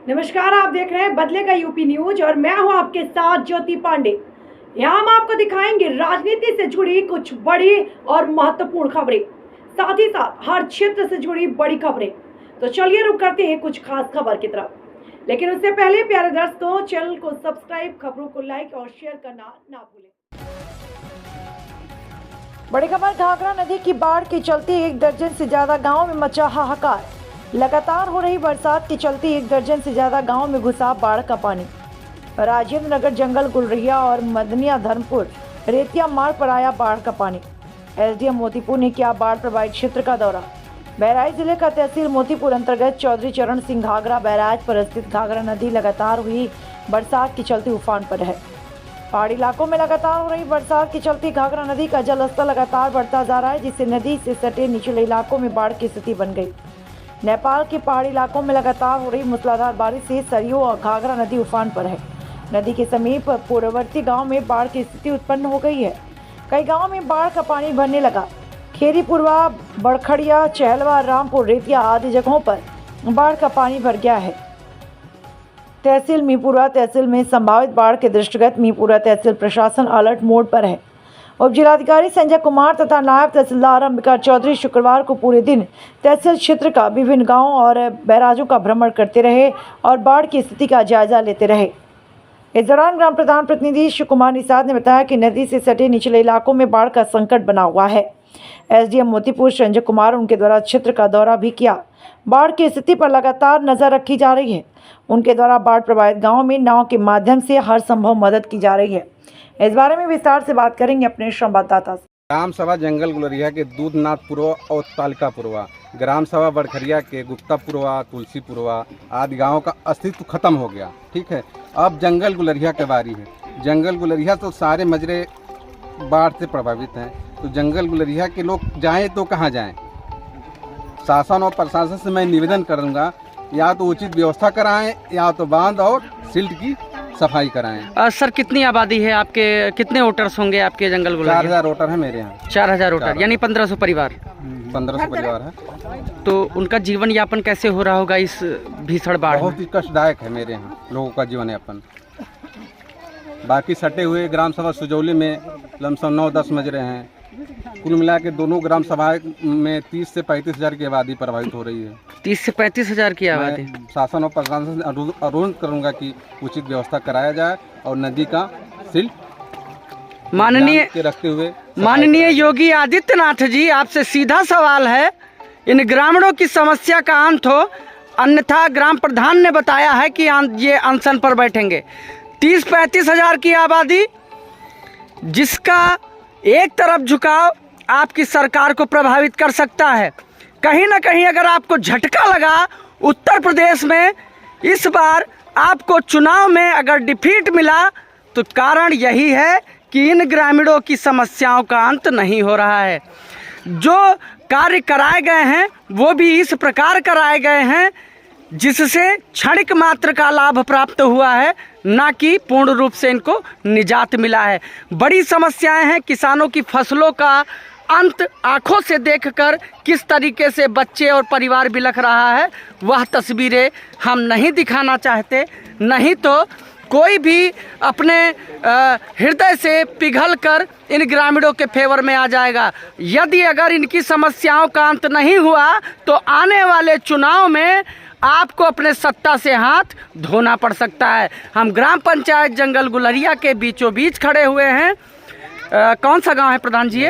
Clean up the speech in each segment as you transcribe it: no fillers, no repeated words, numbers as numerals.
नमस्कार, आप देख रहे हैं बदले का यूपी न्यूज और मैं हूं आपके साथ ज्योति पांडे। यहां हम आपको दिखाएंगे राजनीति से जुड़ी कुछ बड़ी और महत्वपूर्ण खबरें, साथ ही साथ हर क्षेत्र से जुड़ी बड़ी खबरें। तो चलिए रुक करते हैं कुछ खास खबर की तरफ, लेकिन उससे पहले प्यारे दर्शकों, चैनल को सब्सक्राइब, खबरों को लाइक और शेयर करना ना भूलें। बड़ी खबर, घाघरा नदी की बाढ़ के चलते 1 दर्जन से ज्यादा गाँव में मचा हाहाकार। लगातार हो रही बरसात के चलते 1 दर्जन से ज्यादा गांव में घुसा बाढ़ का पानी। राजेंद्र नगर, जंगल गुलरिया और मदनिया धर्मपुर रेतिया मार्ग पर आया बाढ़ का पानी। एसडीएम मोतीपुर ने किया बाढ़ प्रभावित क्षेत्र का दौरा। बहराइच जिले का तहसील मोतीपुर अंतर्गत चौधरी चरण सिंह घाघरा बैराज पर स्थित घाघरा नदी लगातार हुई बरसात के चलते उफान पर है। पहाड़ी इलाकों में लगातार हो रही बरसात के चलते घाघरा नदी का जलस्तर लगातार बढ़ता जा रहा है, जिससे नदी से सटे निचले इलाकों में बाढ़ की स्थिति बन गई। नेपाल के पहाड़ी इलाकों में लगातार हो रही मूसलाधार बारिश से सरयू और घाघरा नदी उफान पर है। नदी के समीप पूर्ववर्ती गांव में बाढ़ की स्थिति उत्पन्न हो गई है। कई गांवों में बाढ़ का पानी भरने लगा। खेरीपुरवा, बड़खड़िया, चहलवा, रामपुर, रेतिया आदि जगहों पर बाढ़ का पानी भर गया है। तहसील मीपुरा तहसील में संभावित बाढ़ के दृष्टिगत मीपुरा तहसील प्रशासन अलर्ट मोड पर है। उप जिलाधिकारी संजय कुमार तथा नायब तहसीलदार अंबिका चौधरी शुक्रवार को पूरे दिन तहसील क्षेत्र का विभिन्न गांवों और बैराजों का भ्रमण करते रहे और बाढ़ की स्थिति का जायजा लेते रहे। इस दौरान ग्राम प्रधान प्रतिनिधि शिव कुमार निषाद ने बताया कि नदी से सटे निचले इलाकों में बाढ़ का संकट बना हुआ है। एसडीएम मोतीपुर संजय कुमार उनके द्वारा क्षेत्र का दौरा भी किया। बाढ़ की स्थिति पर लगातार नजर रखी जा रही है। उनके द्वारा बाढ़ प्रभावित गाँव में नाव के माध्यम से हर संभव मदद की जा रही है। इस बारे में विस्तार से बात करेंगे अपने संवाददाता से। ग्राम सभा जंगल गुलरिया के दूधनाथपुरवा और तालिकापुरवा, ग्राम सभा बड़खरिया के गुप्तापुरवा, तुलसीपुरवा आदि गाँव का अस्तित्व खत्म हो गया। ठीक है, अब जंगल गुलरिया की बारी है। जंगल गुलरिया तो सारे मजरे बाढ़ से प्रभावित हैं, तो जंगल गुलरिया के लोग जाएं तो कहाँ जाएं? शासन और प्रशासन से मैं निवेदन करूँगा, या तो उचित व्यवस्था कराएं या तो बांध और सिल्ट की सफाई कराएं। सर, कितनी आबादी है आपके, कितने वोटर्स होंगे आपके जंगल गुलरिया? 4000 वोटर है मेरे यहाँ। 4000 वोटर, यानी 1500 परिवार। 1500 परिवार है। तो उनका जीवन यापन कैसे हो रहा होगा इस भीषण बाढ़ में? बहुत ही कष्टदायक है मेरे यहाँ लोगों का जीवन यापन। बाकी सटे हुए ग्राम सभा सुजौली में लमसम 9-10 मजरे हैं। कुल मिला के दोनों ग्राम सभा में 30 से 35 हज़ार की आबादी प्रभावित हो रही है। 30 से 35 हज़ार की आबादी। शासन और प्रशासन से अनुरोध करूंगा कि उचित व्यवस्था कराया जाए और नदी का सिल्ट माननीय योगी आदित्यनाथ जी, आपसे सीधा सवाल है, इन ग्रामीणों की समस्या का अंत हो, अन्यथा ग्राम प्रधान ने बताया है कि ये अनशन पर बैठेंगे। 30-35 हज़ार की आबादी, जिसका एक तरफ झुकाव आपकी सरकार को प्रभावित कर सकता है। कहीं ना कहीं अगर आपको झटका लगा उत्तर प्रदेश में, इस बार आपको चुनाव में अगर डिफीट मिला, तो कारण यही है कि इन ग्रामीणों की समस्याओं का अंत नहीं हो रहा है। जो कार्य कराए गए हैं वो भी इस प्रकार कराए गए हैं जिससे क्षणिक मात्र का लाभ प्राप्त हुआ है, ना कि पूर्ण रूप से इनको निजात मिला है। बड़ी समस्याएं हैं। किसानों की फसलों का अंत आंखों से देखकर किस तरीके से बच्चे और परिवार बिलख रहा है, वह तस्वीरें हम नहीं दिखाना चाहते। नहीं तो कोई भी अपने हृदय से पिघलकर इन ग्रामीणों के फेवर में आ जाएगा। यदि अगर इनकी समस्याओं का अंत नहीं हुआ तो आने वाले चुनाव में आपको अपने सत्ता से हाथ धोना पड़ सकता है। हम ग्राम पंचायत जंगल गुलरिया के बीचों बीच खड़े हुए हैं। कौन सा गांव है प्रधान जी?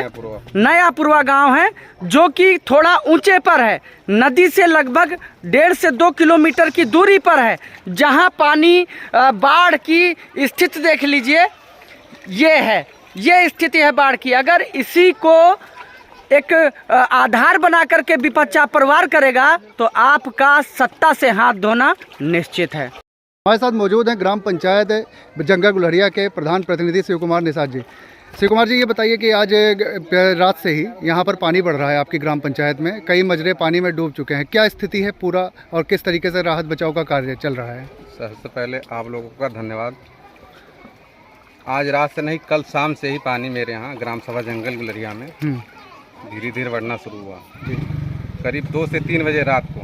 नयापुरवा गांव है, जो कि थोड़ा ऊंचे पर है। नदी से लगभग 1.5 से 2 किलोमीटर की दूरी पर है, जहां पानी बाढ़ की स्थिति देख लीजिए। ये स्थिति है बाढ़ की। अगर इसी को एक आधार बना करके विपक्षा परिवार करेगा तो आपका सत्ता से हाथ धोना निश्चित है। हमारे साथ मौजूद हैं ग्राम पंचायत जंगल गुलरिया के प्रधान प्रतिनिधि शिव कुमार निषाद जी। शिव कुमार जी, ये बताइए कि आज रात से ही यहाँ पर पानी बढ़ रहा है आपकी ग्राम पंचायत में, कई मजरे पानी में डूब चुके हैं। क्या स्थिति है पूरा और किस तरीके से राहत बचाव का कार्य चल रहा है? सबसे पहले आप लोगों का धन्यवाद। आज रात से नहीं, कल शाम से ही पानी मेरे यहाँ ग्राम सभा जंगल गुलरिया में धीरे धीरे बढ़ना शुरू हुआ। करीब 2 से 3 बजे रात को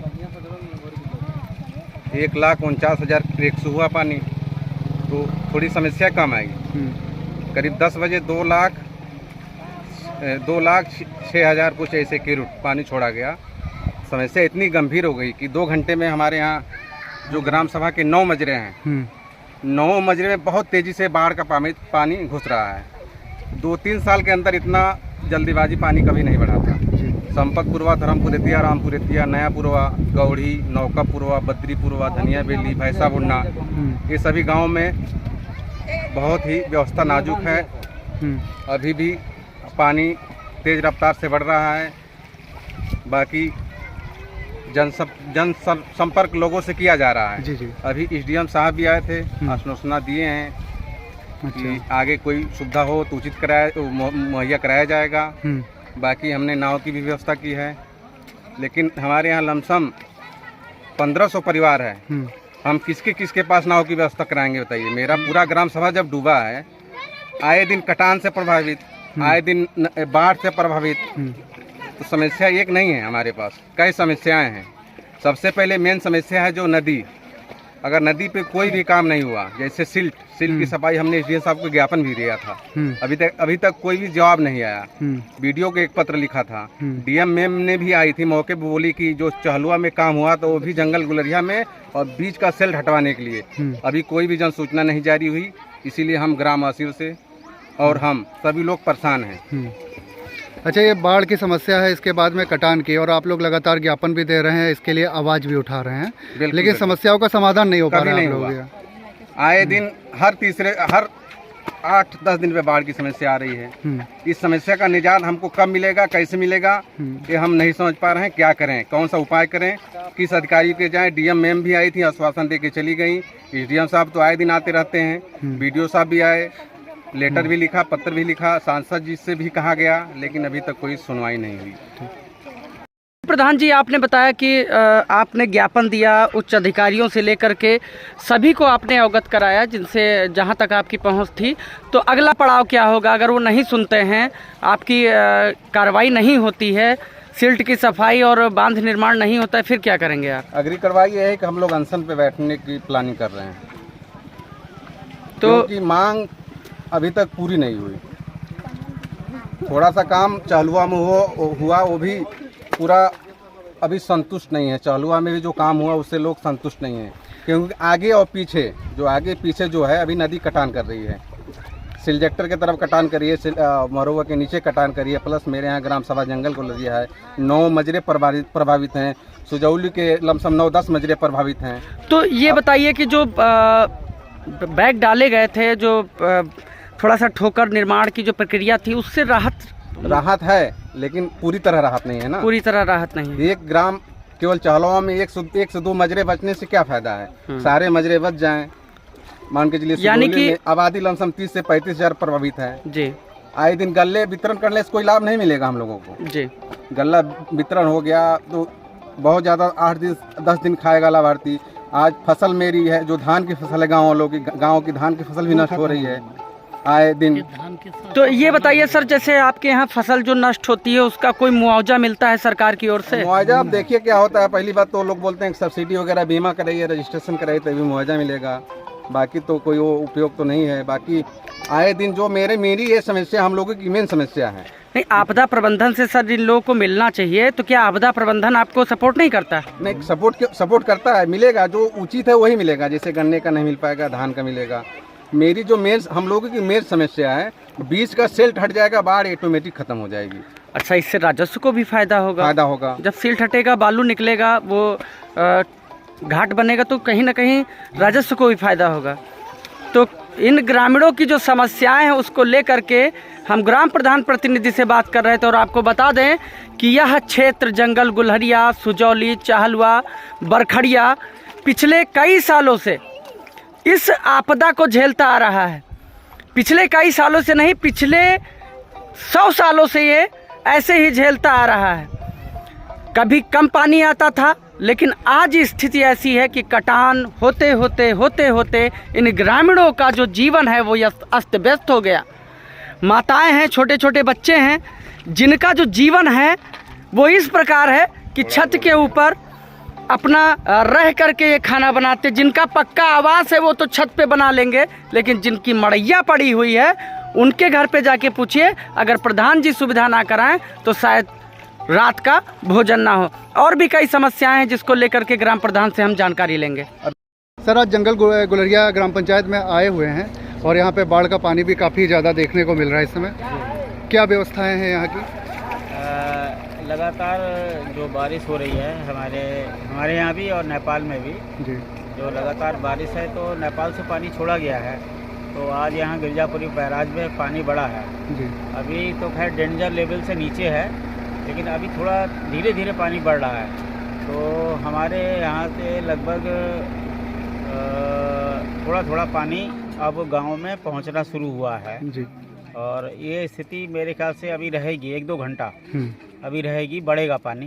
1,49,000 क्रेक्स हुआ पानी, तो थोड़ी समस्या कम आई। करीब 10 बजे 2,06,000 कुछ ऐसे क्यूसेक पानी छोड़ा गया। समस्या इतनी गंभीर हो गई कि 2 घंटे में हमारे यहाँ जो ग्राम सभा के 9 मजरे हैं, 9 मजरे में बहुत तेज़ी से बाढ़ का पानी घुस रहा है। 2-3 साल के अंदर इतना जल्दीबाजी पानी कभी नहीं बढ़ा था। संपतपुरवा, धर्मपुरेतिया, रामपुरेतिया, नयापुरवा, गौड़ी, नौकापुरवा, बद्रीपुरवा, धनिया बेली, भैंसा बुन्ना, ये सभी गाँव में बहुत ही व्यवस्था नाजुक है। अभी भी पानी तेज़ रफ्तार से बढ़ रहा है। बाकी संपर्क लोगों से किया जा रहा है। जी। अभी SDM साहब भी आए थे, आश्वासना दिए हैं कि आगे कोई सुविधा हो तो उचित मुहैया कराया जाएगा। बाकी हमने नाव की भी व्यवस्था की है, लेकिन हमारे यहाँ लमसम 1500 परिवार है। हम किसके पास नाव की व्यवस्था कराएंगे बताइए। मेरा पूरा ग्राम सभा जब डूबा है, आए दिन कटान से प्रभावित, आए दिन बाढ़ से प्रभावित, तो समस्या एक नहीं है हमारे पास, कई समस्याएं हैं। सबसे पहले मेन समस्या है जो नदी, अगर नदी पे कोई भी काम नहीं हुआ, जैसे सिल्ट की सफाई, हमने SDM साहब को ज्ञापन भी दिया था, अभी तक कोई भी जवाब नहीं आया। BDO को एक पत्र लिखा था, DM मैम ने भी आई थी मौके पर, बोली कि जो चहलुआ में काम हुआ तो वो भी जंगल गुलरिया में और बीच का सिल्ट हटवाने के लिए अभी कोई भी जन सूचना नहीं जारी हुई। इसीलिए हम ग्रामवासियों से और हम सभी लोग परेशान हैं। अच्छा, ये बाढ़ की समस्या है, इसके बाद में कटान की, और आप लोग लगातार ज्ञापन भी दे रहे हैं, इसके लिए आवाज़ भी उठा रहे हैं, लेकिन समस्याओं का समाधान नहीं हो पा रहा है। आए दिन हर 8-10 दिन पे बाढ़ की समस्या आ रही है। इस समस्या का निजात हमको कब मिलेगा, कैसे मिलेगा, ये हम नहीं समझ पा रहे हैं। क्या करें, कौन सा उपाय करें, किस अधिकारी के जाएं। DM मैम भी आई थी, आश्वासन दे के चली गई। SDM साहब तो आए दिन आते रहते हैं, BDO साहब भी आए, लेटर भी लिखा, पत्र भी लिखा, सांसद जी से भी कहा गया, लेकिन अभी तक कोई सुनवाई नहीं हुई। प्रधान जी, आपने बताया कि आपने ज्ञापन दिया, उच्च अधिकारियों से लेकर के सभी को आपने अवगत कराया, जिनसे जहां तक आपकी पहुंच थी। तो अगला पड़ाव क्या होगा अगर वो नहीं सुनते हैं, आपकी कार्रवाई नहीं होती है, सिल्ट की सफाई और बांध निर्माण नहीं होता है, फिर क्या करेंगे आप? अगली कार्रवाई ये है कि हम लोग अनशन पे बैठने की प्लानिंग कर रहे हैं। तो क्योंकि मांग अभी तक पूरी नहीं हुई। थोड़ा सा काम चहलुआ में हुआ, वो भी पूरा अभी संतुष्ट नहीं है। चहलुआ में भी जो काम हुआ उससे लोग संतुष्ट नहीं हैं, क्योंकि आगे पीछे जो है अभी नदी कटान कर रही है। सिलजेक्टर की तरफ कटान करी है, मरोवा के नीचे कटान करी है, प्लस मेरे यहाँ ग्राम सभा जंगल गुलरिया है, 9 मजरे प्रभावित हैं। सुजौली के लमसम 9-10 मजरे प्रभावित हैं। तो ये बताइए कि जो बैग डाले गए थे, जो थोड़ा सा ठोकर निर्माण की जो प्रक्रिया थी, उससे राहत है, लेकिन पूरी तरह राहत नहीं है ना। पूरी तरह राहत नहीं है। एक ग्राम केवल चहलुआ में 1 से 2 मजरे बचने से क्या फायदा है। सारे मजरे बच जाएं, मान के चलिए। यानी कि आबादी लमसम 30 से 35 हजार प्रभावित है जी। आए दिन गल्ले वितरण करने से कोई लाभ नहीं मिलेगा हम लोगों को जी। गल्ला वितरण हो गया तो बहुत ज़्यादा 8-10 दिन खाएगा लाभार्थी। आज फसल मेरी है, जो धान की फसल है, गाँव की धान की फसल भी नष्ट हो रही है आए दिन। तो ये बताइए सर, जैसे आपके यहाँ फसल जो नष्ट होती है उसका कोई मुआवजा मिलता है सरकार की ओर से? मुआवजा आप देखिए क्या होता है। पहली बात तो लोग बोलते हैं सब्सिडी वगैरह बीमा कराइए, रजिस्ट्रेशन कराइए तभी मुआवजा मिलेगा, बाकी तो कोई वो उपयोग तो नहीं है। बाकी आए दिन जो मेरी ये समस्या हम लोगों की मेन समस्या है। नहीं, आपदा प्रबंधन से सर इन लोगों को मिलना चाहिए, तो क्या आपदा प्रबंधन आपको सपोर्ट नहीं करता? नहीं, सपोर्ट करता है, मिलेगा जो उचित है वही मिलेगा। जैसे गन्ने का नहीं मिल पाएगा, धान का मिलेगा। मेरी जो हम लोगों की मेन समस्या है, बीच का सिल्ट हट जाएगा, बाढ़ ऑटोमेटिक खत्म हो जाएगी। अच्छा, इससे राजस्व को भी फायदा होगा? जब सिल्ट हटेगा, बालू निकलेगा, वो घाट बनेगा, तो कहीं ना कहीं राजस्व को भी फायदा होगा। तो इन ग्रामीणों की जो समस्याएं हैं उसको लेकर के हम ग्राम प्रधान प्रतिनिधि से बात कर रहे थे। और आपको बता दें कि यह क्षेत्र जंगल गुलरिया, सुजौली, चहलुआ, बरखड़िया पिछले कई सालों से इस आपदा को झेलता आ रहा है। पिछले कई सालों से नहीं, पिछले 100 सालों से ये ऐसे ही झेलता आ रहा है। कभी कम पानी आता था, लेकिन आज स्थिति ऐसी है कि कटान होते होते इन ग्रामीणों का जो जीवन है वो अस्त व्यस्त हो गया। माताएं हैं, छोटे छोटे बच्चे हैं, जिनका जो जीवन है वो इस प्रकार है कि छत के ऊपर अपना रह करके ये खाना बनाते, जिनका पक्का आवास है वो तो छत पे बना लेंगे, लेकिन जिनकी मड़ैया पड़ी हुई है उनके घर पे जाके पूछिए, अगर प्रधान जी सुविधा ना कराएं तो शायद रात का भोजन ना हो। और भी कई समस्याएं हैं जिसको लेकर के ग्राम प्रधान से हम जानकारी लेंगे। सर, आज जंगल गुलरिया ग्राम पंचायत में आए हुए हैं और यहाँ पे बाढ़ का पानी भी काफ़ी ज़्यादा देखने को मिल रहा है इस समय। क्या व्यवस्थाएं हैं यहाँ की? लगातार जो बारिश हो रही है हमारे यहाँ भी और नेपाल में भी जी, जो लगातार बारिश है, तो नेपाल से पानी छोड़ा गया है, तो आज यहाँ गिरजापुरी बैराज में पानी बढ़ा है। जी, अभी तो खैर डेंजर लेवल से नीचे है, लेकिन अभी थोड़ा धीरे धीरे पानी बढ़ रहा है। तो हमारे यहाँ से लगभग थोड़ा थोड़ा पानी अब गांव में पहुंचना शुरू हुआ है जी। और ये स्थिति मेरे ख्याल से अभी रहेगी 1-2 घंटा अभी रहेगी, बढ़ेगा पानी।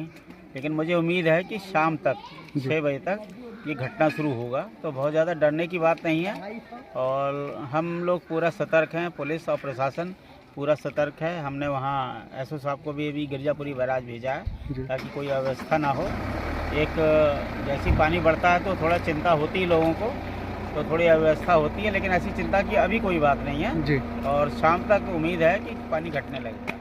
लेकिन मुझे उम्मीद है कि शाम तक 6 बजे तक ये घटना शुरू होगा, तो बहुत ज़्यादा डरने की बात नहीं है। और हम लोग पूरा सतर्क हैं, पुलिस और प्रशासन पूरा सतर्क है। हमने वहाँ एसओ साहब को भी अभी गिरजापुरी बैराज भेजा है ताकि कोई अव्यवस्था ना हो। एक जैसी पानी बढ़ता है तो थोड़ा चिंता होती है लोगों को, तो थोड़ी अव्यवस्था होती है, लेकिन ऐसी चिंता की अभी कोई बात नहीं है जी। और शाम तक उम्मीद है कि पानी घटने लगेगा।